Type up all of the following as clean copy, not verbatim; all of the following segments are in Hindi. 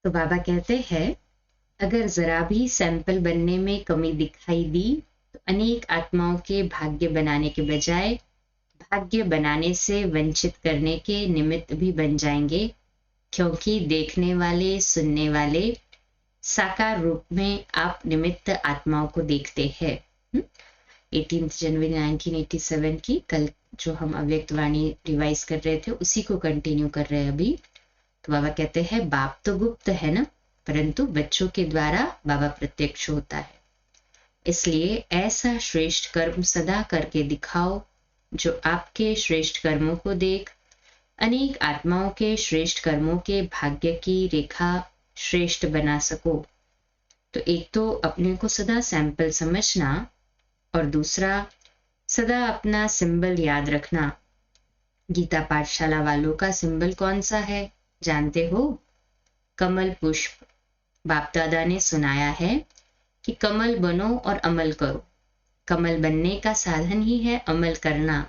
तो बाबा कहते हैं, अगर जरा भी सैंपल बनने में कमी दिखाई दी तो अनेक आत्माओं के भाग्य बनाने के बजाय भाग्य बनाने से वंचित करने के निमित्त भी बन जाएंगे, क्योंकि देखने वाले सुनने वाले साकार रूप में आप निमित्त आत्माओं को देखते हैं। 18 जनवरी 1987 की कल जो हम अव्यक्त वाणी रिवाइज कर रहे थे उसी को कंटिन्यू कर रहे हैं अभी। तो बाबा कहते हैं, बाप तो गुप्त है ना, परंतु बच्चों के द्वारा बाबा प्रत्यक्ष होता है। इसलिए ऐसा श्रेष्ठ कर्म सदा करके दिखाओ जो आपके श्रेष्ठ कर्मों को देख अनेक आत्माओं के श्रेष्ठ कर्मों के भाग्य की रेखा श्रेष्ठ बना सको। तो एक तो अपने को सदा सैंपल समझना और दूसरा सदा अपना सिंबल याद रखना। गीता पाठशाला वालों का सिंबल कौन सा है जानते हो? कमल पुष्प। बाप दादा ने सुनाया है कि कमल बनो और अमल करो। कमल बनने का साधन ही है अमल करना।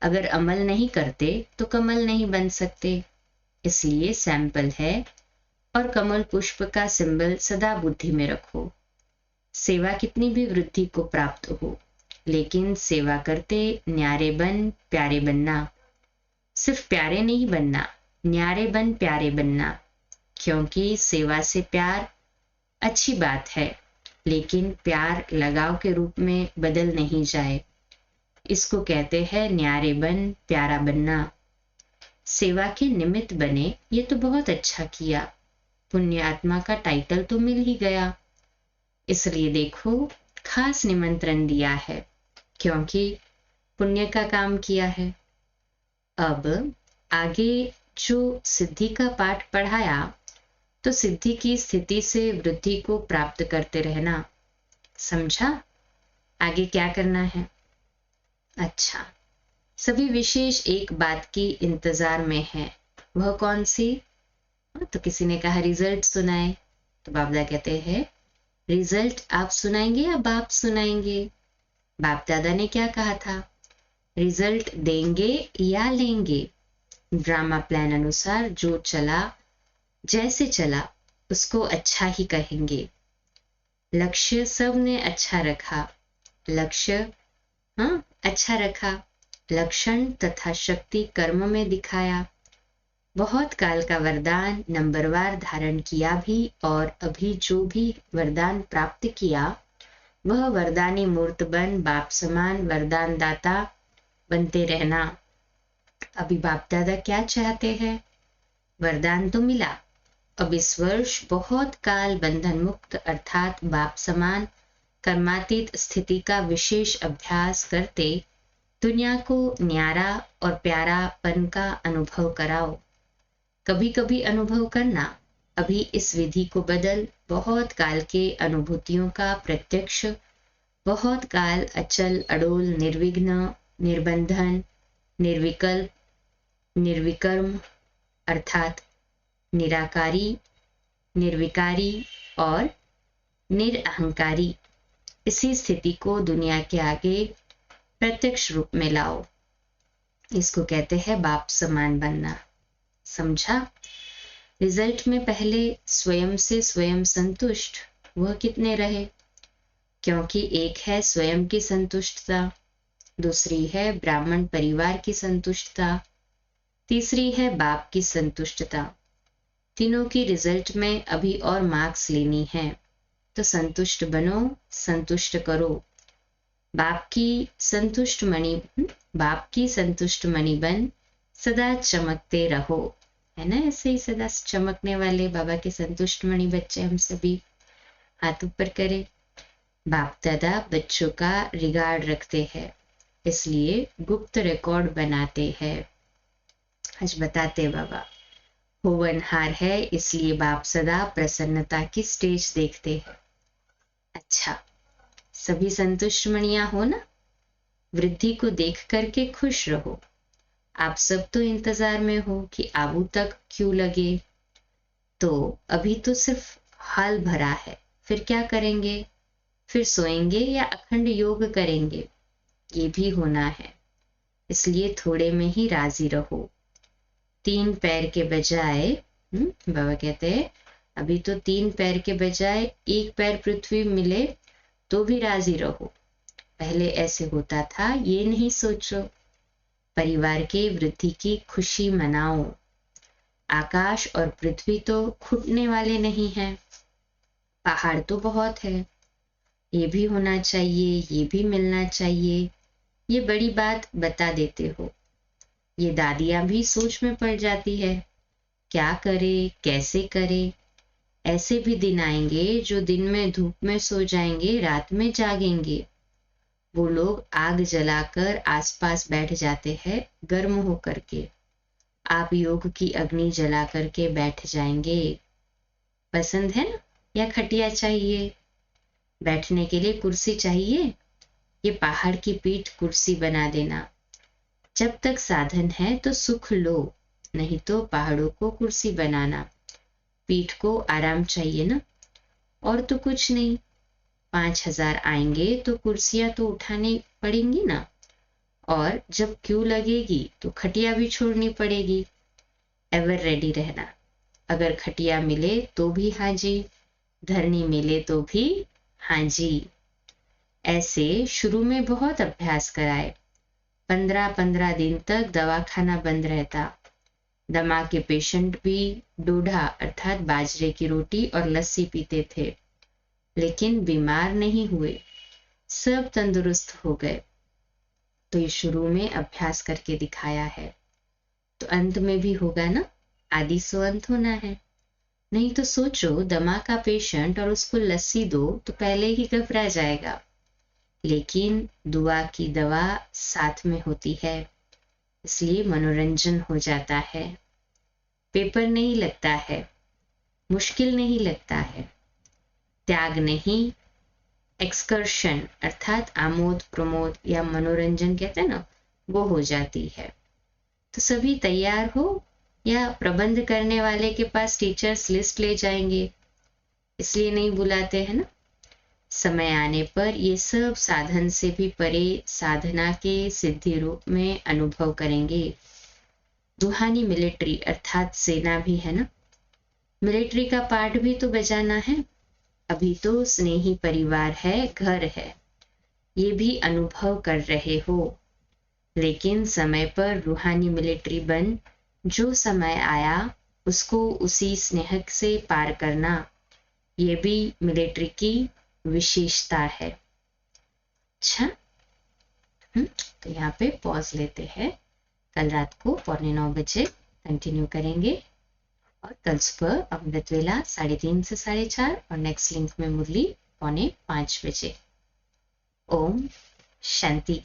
अगर अमल नहीं करते तो कमल नहीं बन सकते। इसलिए सैंपल है और कमल पुष्प का सिंबल सदा बुद्धि में रखो। सेवा कितनी भी वृद्धि को प्राप्त हो, लेकिन सेवा करते न्यारे बन प्यारे बनना। सिर्फ प्यारे नहीं बनना, न्यारे बन प्यारे बनना, क्योंकि सेवा से प्यार अच्छी बात है, लेकिन प्यार लगाव के रूप में बदल नहीं जाए। इसको कहते हैं न्यारे बन प्यारा बनना। सेवा के निमित्त बने, ये तो बहुत अच्छा किया, पुण्य आत्मा का टाइटल तो मिल ही गया। इसलिए देखो खास निमंत्रण दिया है, क्योंकि पुण्य का काम किया है। अब आगे जो सिद्धि का पाठ पढ़ाया, तो सिद्धि की स्थिति से वृद्धि को प्राप्त करते रहना। समझा? आगे क्या करना है? अच्छा, सभी विशेष एक बात की इंतजार में है। वह कौन सी? तो किसी ने कहा रिजल्ट सुनाए। तो बाबा कहते हैं, रिजल्ट आप सुनाएंगे या बाप सुनाएंगे? बाप दादा ने क्या कहा था? रिजल्ट देंगे या लेंगे? ड्रामा प्लान अनुसार जो चला जैसे चला उसको अच्छा ही कहेंगे। लक्ष्य सब ने अच्छा रखा, लक्ष्य अच्छा रखा, लक्षण तथा शक्ति कर्म में दिखाया। बहुत काल का वरदान नंबरवार धारण किया भी, और अभी जो भी वरदान प्राप्त किया वह वरदानी मूर्त बन बाप समान वरदान दाता बनते रहना। अभी बाप दादा क्या चाहते हैं? वरदान तो मिला, अब इस वर्ष बहुत काल बंधन मुक्त अर्थात बाप समान कर्मातीत स्थिति का विशेष अभ्यास करते दुनिया को न्यारा और प्यारापन का अनुभव कराओ। कभी कभी अनुभव करना, अभी इस विधि को बदल बहुत काल के अनुभूतियों का प्रत्यक्ष, बहुत काल अचल अडोल निर्विघ्न निर्बंधन निर्विकल्प निर्विकर्म अर्थात निराकारी निर्विकारी और निरअहंकारी, इसी स्थिति को दुनिया के आगे प्रत्यक्ष रूप में लाओ। इसको कहते हैं बाप समान बनना। समझा? रिजल्ट में पहले स्वयं से स्वयं संतुष्ट वह कितने रहे? क्योंकि एक है स्वयं की संतुष्टता, दूसरी है ब्राह्मण परिवार की संतुष्टता, तीसरी है बाप की संतुष्टता। तीनों की रिजल्ट में अभी और मार्क्स लेनी है, तो संतुष्ट बनो, संतुष्ट करो। बाप की संतुष्ट मणि बन सदा चमकते रहो, है ना? ऐसे ही सदा चमकने वाले बाबा के संतुष्ट मणि बच्चे हम सभी। हाथ ऊपर करें। बाप दादा बच्चों का रिगार्ड रखते हैं, इसलिए गुप्त रिकॉर्ड बनाते हैं। आज बताते बाबा होवनहार है, इसलिए बाप सदा प्रसन्नता की स्टेज देखते हैं। अच्छा, सभी संतुष्ट मणियां हो ना? वृद्धि को देख करके खुश रहो। आप सब तो इंतजार में हो कि आबू तक क्यों लगे, तो अभी तो सिर्फ हाल भरा है, फिर क्या करेंगे? फिर सोएंगे या अखंड योग करेंगे? ये भी होना है, इसलिए थोड़े में ही राजी रहो। 3 पैर के बजाय बाबा कहते हैं अभी तो 3 पैर के बजाय 1 पैर पृथ्वी मिले तो भी राजी रहो। पहले ऐसे होता था, ये नहीं सोचो। परिवार के वृद्धि की खुशी मनाओ। आकाश और पृथ्वी तो छूटने वाले नहीं हैं। पहाड़ तो बहुत है, ये भी होना चाहिए, ये भी मिलना चाहिए। ये बड़ी बात बता देते हो। ये दादियां भी सोच में पड़ जाती है, क्या करे, कैसे करे। ऐसे भी दिन आएंगे जो दिन में धूप में सो जाएंगे, रात में जागेंगे। वो लोग आग जलाकर आसपास बैठ जाते हैं गर्म होकर के। आप योग की अग्नि जला करके बैठ जाएंगे। पसंद है ना? या खटिया चाहिए? बैठने के लिए कुर्सी चाहिए? ये पहाड़ की पीठ कुर्सी बना देना। जब तक साधन है तो सुख लो, नहीं तो पहाड़ों को कुर्सी बनाना। पीठ को आराम चाहिए ना, और तो कुछ नहीं। 5,000 आएंगे तो कुर्सियां तो उठानी पड़ेंगी ना, और जब क्यू लगेगी तो खटिया भी छोड़नी पड़ेगी। एवर रेडी रहना। अगर खटिया मिले तो भी हाँ जी, धरनी मिले तो भी हाँ जी। ऐसे शुरू में बहुत अभ्यास कराए। 15-15 दिन तक दवाखाना बंद रहता। दमा के पेशेंट भी डोढा अर्थात बाजरे की रोटी और लस्सी पीते थे, लेकिन बीमार नहीं हुए, सब तंदुरुस्त हो गए। तो ये शुरू में अभ्यास करके दिखाया है, तो अंत में भी होगा ना। आदि सो अंत होना है। नहीं तो सोचो, दमा का पेशेंट और उसको लस्सी दो तो पहले ही घबरा जाएगा। लेकिन दुआ की दवा साथ में होती है, इसलिए मनोरंजन हो जाता है। पेपर नहीं लगता है, मुश्किल नहीं लगता है। त्याग नहीं, एक्सकर्शन अर्थात आमोद प्रमोद या मनोरंजन कहते हैं ना, वो हो जाती है। तो सभी तैयार हो, या प्रबंध करने वाले के पास टीचर्स लिस्ट ले जाएंगे, इसलिए नहीं बुलाते हैं ना। समय आने पर ये सब साधन से भी परे साधना के सिद्धि रूप में अनुभव करेंगे। रूहानी मिलिट्री अर्थात सेना भी है ना, मिलिट्री का पार्ट भी तो बजाना है। अभी तो स्नेही परिवार है, घर है, ये भी अनुभव कर रहे हो। लेकिन समय पर रूहानी मिलिट्री बन, जो समय आया उसको उसी स्नेह से पार करना, ये भी मिलिट्री की विशेषता है। अच्छा, तो यहाँ पे पॉज लेते हैं। कल रात को 8:45 कंटिन्यू करेंगे, और कल सुबह अमृत वेला 3:30 से 4:30, और नेक्स्ट लिंक में मुरली 4:45 बजे। ओम शांति।